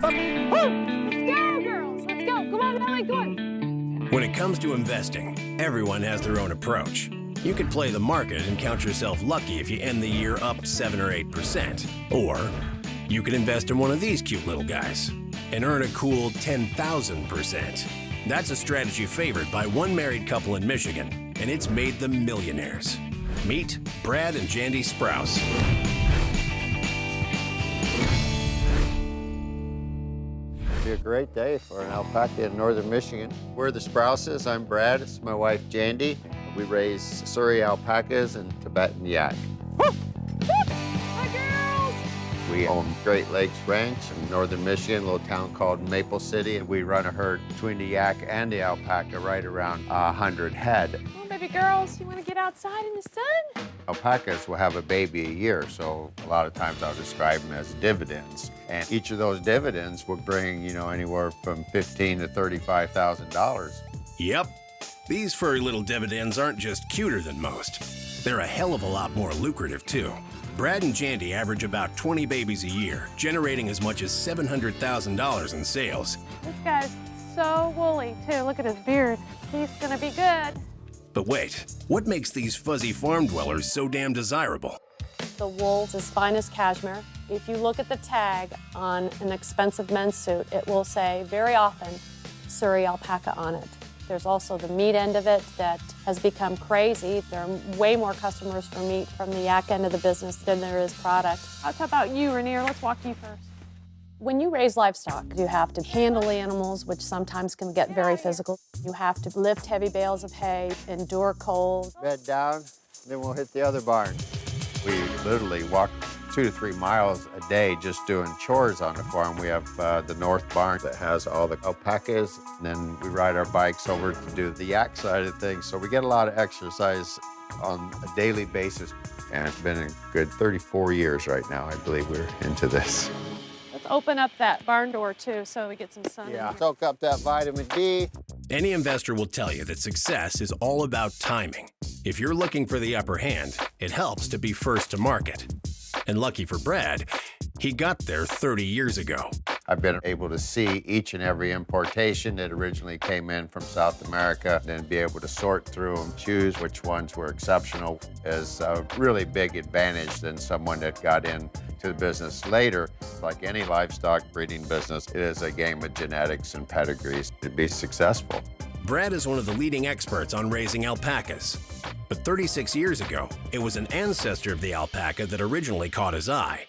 go, girls. Let's go. Come on, Ellie, come on. When it comes to investing, everyone has their own approach. You could play the market and count yourself lucky if you end the year up 7 or 8%. Or you could invest in one of these cute little guys and earn a cool 10,000%. That's a strategy favored by one married couple in Michigan, and it's made them millionaires. Meet Brad and Jandy Sprouse. It'd be a great day for an alpaca in northern Michigan. We're the Sprouses. I'm Brad. This is my wife, Jandy. We raise Surrey alpacas and Tibetan yak. Hi, girls. We own Great Lakes Ranch in northern Michigan, a little town called Maple City, and we run a herd between the yak and the alpaca, right around 100 head. Come on, baby girls. You want to get outside in the sun? Alpacas will have a baby a year, so a lot of times I'll describe them as dividends. And each of those dividends will bring, anywhere from $15,000 to $35,000. Yep. These furry little dividends aren't just cuter than most. They're a hell of a lot more lucrative, too. Brad and Jandy average about 20 babies a year, generating as much as $700,000 in sales. This guy's so woolly, too. Look at his beard. He's going to be good. But wait, what makes these fuzzy farm dwellers so damn desirable? The wool's as fine as cashmere. If you look at the tag on an expensive men's suit, it will say very often Surrey alpaca on it. There's also the meat end of it that has become crazy. There are way more customers for meat from the yak end of the business than there is product. How about you, Rainier? Let's walk you first. When you raise livestock, you have to handle animals, which sometimes can get very physical. You have to lift heavy bales of hay, endure cold. Bed down, then we'll hit the other barn. We literally walk 2 to 3 miles a day just doing chores on the farm. We have the north barn that has all the alpacas, and then we ride our bikes over to do the yak side of things. So we get a lot of exercise on a daily basis, and it's been a good 34 years right now, I believe we're into this. Let's open up that barn door, too, so we get some sun in Yeah, here. soak up that vitamin D. Any investor will tell you that success is all about timing. If you're looking for the upper hand, it helps to be first to market. And lucky for Brad, he got there 30 years ago. I've been able to see each and every importation that originally came in from South America, and be able to sort through them, choose which ones were exceptional, is a really big advantage than someone that got into the business later. Like any livestock breeding business, it is a game of genetics and pedigrees to be successful. Brad is one of the leading experts on raising alpacas. But 36 years ago, it was an ancestor of the alpaca that originally caught his eye.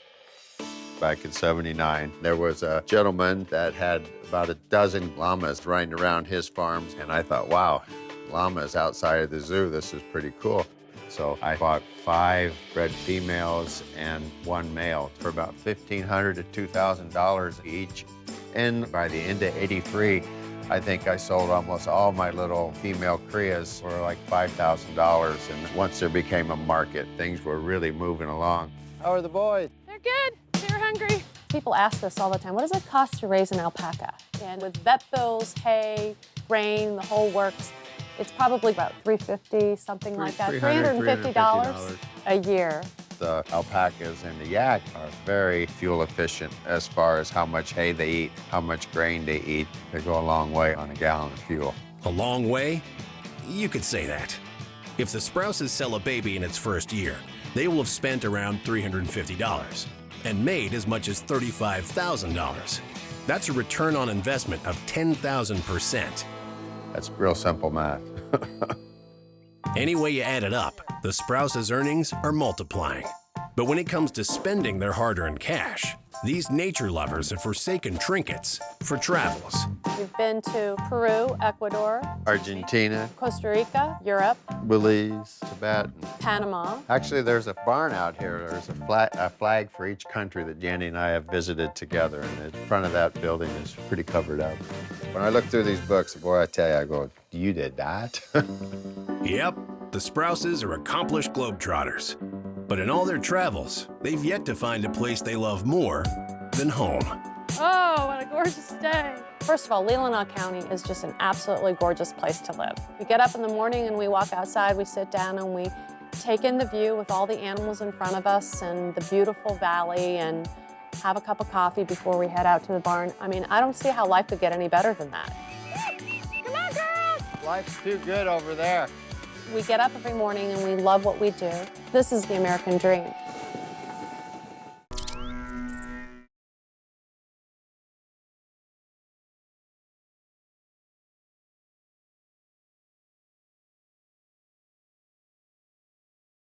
Back in '79, there was a gentleman that had about a dozen llamas running around his farms, and I thought, wow, llamas outside of the zoo, this is pretty cool. So I bought 5 bred females and 1 male for about $1,500 to $2,000 each. And by the end of '83, I think I sold almost all my little female crias for like $5,000. And once there became a market, things were really moving along. How are the boys? They're good. They're hungry. People ask this all the time, what does it cost to raise an alpaca? And with vet bills, hay, grain, the whole works, it's probably about $350, something like that. $350 a year. The alpacas and the yak are very fuel efficient as far as how much hay they eat, how much grain they eat. They go a long way on a gallon of fuel. A long way? You could say that. If the Sprouses sell a baby in its first year, they will have spent around $350 and made as much as $35,000. That's a return on investment of 10,000%. That's real simple math. Any way you add it up, the Sprouses' earnings are multiplying. But when it comes to spending their hard-earned cash, these nature lovers have forsaken trinkets for travels. We've been to Peru, Ecuador, Argentina, Costa Rica, Europe, Belize, Tibet. Panama. Actually, there's a barn out here. There's a flag for each country that Jandy and I have visited together, and the front of that building is pretty covered up. When I look through these books, boy, I tell you, I go, you did that? Yep, the Sprouses are accomplished globetrotters. But in all their travels, they've yet to find a place they love more than home. Oh, what a gorgeous day. First of all, Leelanau County is just an absolutely gorgeous place to live. We get up in the morning and we walk outside, we sit down and we take in the view with all the animals in front of us and the beautiful valley, and have a cup of coffee before we head out to the barn. I mean, I don't see how life could get any better than that. Come on, girls! Life's too good over there. We get up every morning and we love what we do. This is the American dream.